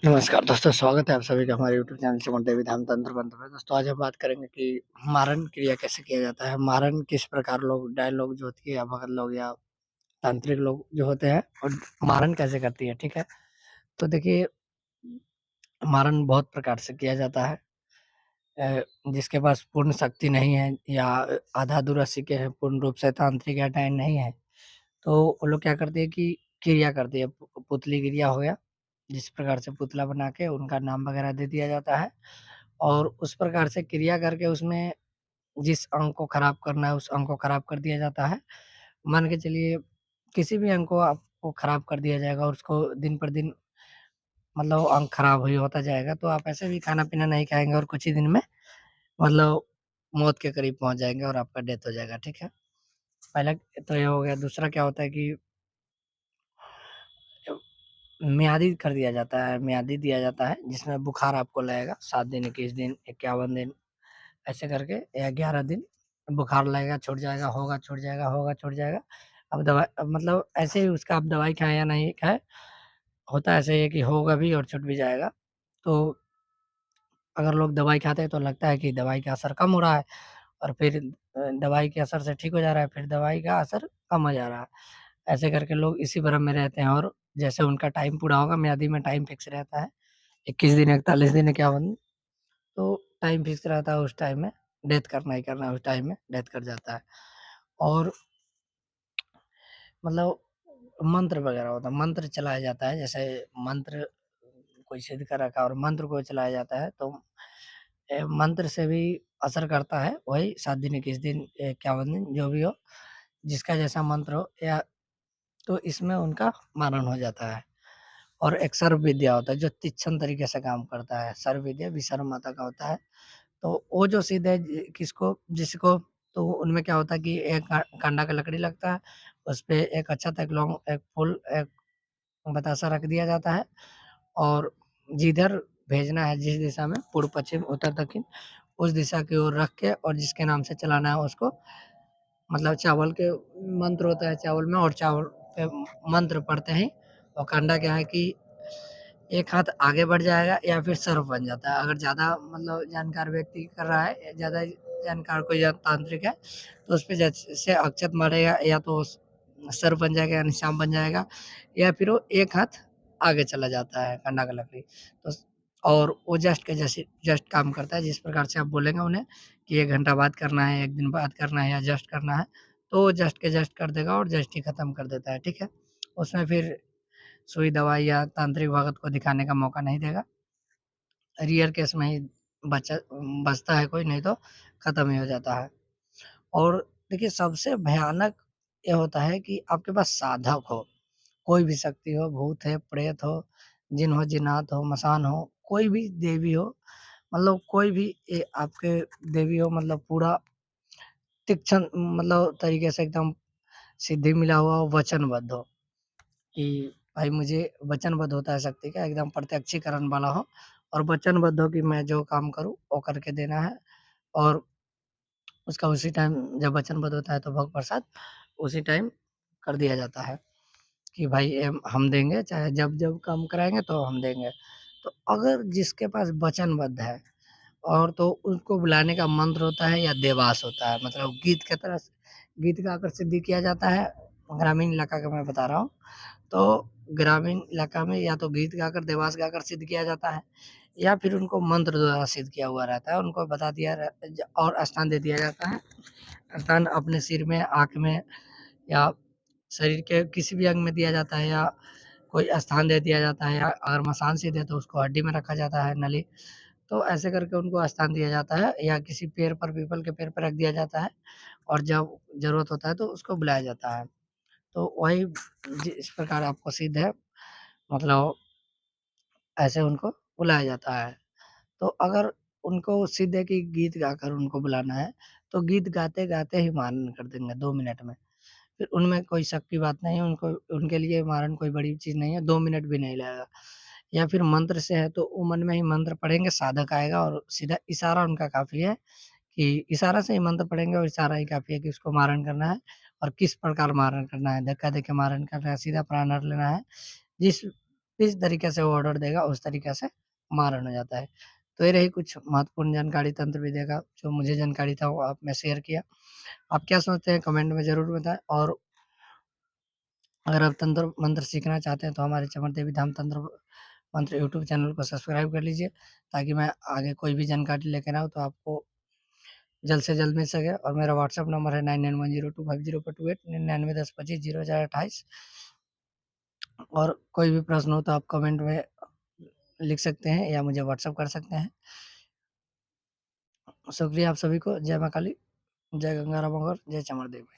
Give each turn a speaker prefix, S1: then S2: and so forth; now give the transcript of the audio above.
S1: नमस्कार दोस्तों, स्वागत है आप सभी का हमारे यूट्यूब चैनल सुमन देवी धाम तंत्र मंत्र में। दोस्तों आज हम बात करेंगे कि मारन क्रिया कैसे किया जाता है। मारन किस प्रकार लोग डाय लोग जो होती है या भगत लोग या तांत्रिक लोग जो होते हैं और मारन कैसे करती है, ठीक है। तो देखिए, मारन बहुत प्रकार से किया जाता है। जिसके पास पूर्ण शक्ति नहीं है या आधा अधूरा सीखे हैं, पूर्ण रूप से तांत्रिक या डायन नहीं है, तो वो लोग क्या करते हैं कि क्रिया करती है। पुतली क्रिया हो गया, जिस प्रकार से पुतला बना के उनका नाम वगैरह दे दिया जाता है और उस प्रकार से क्रिया करके उसमें जिस अंग को खराब करना है उस अंग को खराब कर दिया जाता है। मान के चलिए, किसी भी अंग को आपको खराब कर दिया जाएगा और उसको दिन पर दिन मतलब वो अंग खराब ही होता जाएगा, तो आप ऐसे भी खाना-पीना नहीं खाएँगे और कुछ ही दिन में मतलब मौत के करीब पहुँच जाएँगे और आपका डेथ हो जाएगा, ठीक है। पहला तो ये हो गया। दूसरा क्या होता है कि मियादी कर दिया जाता है, मियादी दिया जाता है जिसमें बुखार आपको लगेगा 7 दिन, 21 दिन, 51 दिन ऐसे करके या 11 दिन बुखार लगेगा, छूट जाएगा, होगा, छूट जाएगा, होगा, छूट जाएगा। अब मतलब ऐसे ही उसका आप दवाई खाएँ या नहीं खाएँ, होता ऐसे ही है कि होगा भी और छूट भी जाएगा। तो अगर लोग दवाई खाते हैं तो लगता है कि दवाई का असर कम हो रहा है और फिर दवाई के असर से ठीक हो जा रहा है, फिर दवाई का असर कम हो जा रहा है। ऐसे करके लोग इसी भ्रम में रहते हैं और जैसे उनका टाइम पूरा होगा, मियादी में टाइम फिक्स रहता है, 21 दिन, 41 दिन, 51 दिन, तो टाइम फिक्स रहता है उस टाइम में डेथ करना ही करना है, उस टाइम में डेथ कर जाता है। और मतलब मंत्र वगैरह होता है, मंत्र चलाया जाता है, जैसे मंत्र कोई सिद्ध कर रखा है और मंत्र को चलाया जाता है, तो मंत्र से भी असर करता है वही 7 दिन, 21 दिन, 51 दिन जो भी हो, जिसका जैसा मंत्र हो या तो इसमें उनका मारण हो जाता है। और एक सर्व विद्या होता है जो तीक्ष्ण तरीके से काम करता है। सर्व विद्या विशर्म माता का होता है। तो वो जो सीधे किसको जिसको तो उनमें क्या होता है कि एक कांडा का लकड़ी लगता है, उसपे एक अक्षत, एक लौंग, एक फूल, एक बतासा रख दिया जाता है और जिधर भेजना है जिस दिशा में पूर्व, पश्चिम, उत्तर, दक्षिण उस दिशा की ओर रख के और जिसके नाम से चलाना है उसको मतलब चावल के मंत्र होता है चावल में और चावल पे मंत्र पढ़ते ही और कांडा क्या है कि एक हाथ आगे बढ़ जाएगा या फिर सर्व बन जाता है। अगर ज़्यादा मतलब जानकार व्यक्ति कर रहा है, ज़्यादा जानकार कोई तांत्रिक है, तो उसपे जैसे अक्षत मारेगा या तो सर्व बन जाएगा या निशान बन जाएगा या फिर वो एक हाथ आगे चला जाता है कांडा का लकड़ी। तो और वो जस्ट के जैसे जस्ट काम करता है, जिस प्रकार से आप बोलेंगे उन्हें कि 1 घंटा बाद करना है, 1 दिन बाद करना है या जस्ट करना है, तो वो जस्ट के जस्ट कर देगा और जस्ट ही खत्म कर देता है, ठीक है? उसमें फिर सुई दवाई या तांत्रिक भगत को दिखाने का मौका नहीं देगा। रेयर केस में ही बचा बचता है कोई, नहीं तो खत्म ही हो जाता है। और देखिए, सबसे भयानक ये होता है कि आपके पास साधक हो, कोई भी शक्ति हो, भूत है, प्रेत हो, जिन हो, जिन्नात हो, मसान हो, कोई भी देवी हो, मतलब कोई भी आपके देवी हो, मतलब पूरा तीक्ष्ण मतलब तरीके से एकदम सिद्धि मिला हुआ हो, वचनबद्ध हो कि भाई मुझे वचनबद्ध होता है शक्ति का, एकदम प्रत्यक्षीकरण वाला हो और वचनबद्ध हो कि मैं जो काम करूँ वो करके देना है और उसका उसी टाइम जब वचनबद्ध होता है तो भोग प्रसाद उसी टाइम कर दिया जाता है कि भाई हम देंगे, चाहे जब काम कराएँगे तो हम देंगे। तो अगर जिसके पास वचनबद्ध है और तो उसको बुलाने का मंत्र होता है या देवास होता है, मतलब गीत की तरह से गीत गाकर सिद्धि किया जाता है। ग्रामीण इलाका का मैं बता रहा हूँ। तो ग्रामीण इलाका में या तो गीत गाकर, देवास गाकर सिद्ध किया जाता है या फिर उनको मंत्र द्वारा सिद्ध किया हुआ रहता है। उनको बता दिया और स्थान दे दिया जाता है। स्थान अपने सिर में, आँख में या शरीर के किसी भी अंग में दिया जाता है या कोई स्थान दे दिया जाता है या अगर मसान सिद्ध है तो उसको हड्डी में रखा जाता है, नली। तो ऐसे करके उनको स्थान दिया जाता है या किसी पेड़ पर, पीपल के पेड़ पर रख दिया जाता है और जब ज़रूरत होता है तो उसको बुलाया जाता है। तो वही जिस प्रकार आपको सिद्ध है, मतलब ऐसे उनको बुलाया जाता है। तो अगर उनको सिद्ध है कि गीत गाकर उनको बुलाना है, तो गीत गाते-गाते ही मारन कर देंगे 2 मिनट में। फिर उनमें कोई शक की बात नहीं है, उनको उनके लिए मारन कोई बड़ी चीज़ नहीं है, 2 मिनट भी नहीं लगेगा। या फिर मंत्र से है तो वो मन में ही मंत्र पढ़ेंगे, साधक आएगा और सीधा इशारा उनका काफ़ी है कि इशारा से ही मंत्र पढ़ेंगे और इशारा ही काफ़ी है कि उसको मारन करना है और किस प्रकार मारन करना है, धक्का देके मारन करना है, सीधा प्राण हर लेना है। जिस जिस तरीके से वो ऑर्डर देगा उस तरीके से मारण हो जाता है। तो ये रही कुछ महत्वपूर्ण जानकारी तंत्र विद्या का, जो मुझे जानकारी था वो आप में शेयर किया। आप क्या सोचते हैं कमेंट में ज़रूर बताएँ, और अगर आप तंत्र मंत्र सीखना चाहते हैं तो हमारे चमर देवी धाम तंत्र मंत्र यूट्यूब चैनल को सब्सक्राइब कर लीजिए, ताकि मैं आगे कोई भी जानकारी लेकर आऊँ तो आपको जल्द से जल्द मिल सके। और मेरा व्हाट्सएप नंबर है 9910250428 991025 और कोई भी प्रश्न हो तो आप कमेंट में लिख सकते हैं या मुझे व्हाट्सएप कर सकते हैं। शुक्रिया आप सभी को। जय माँ काली, जय गंगा राम, जय चमर देवी।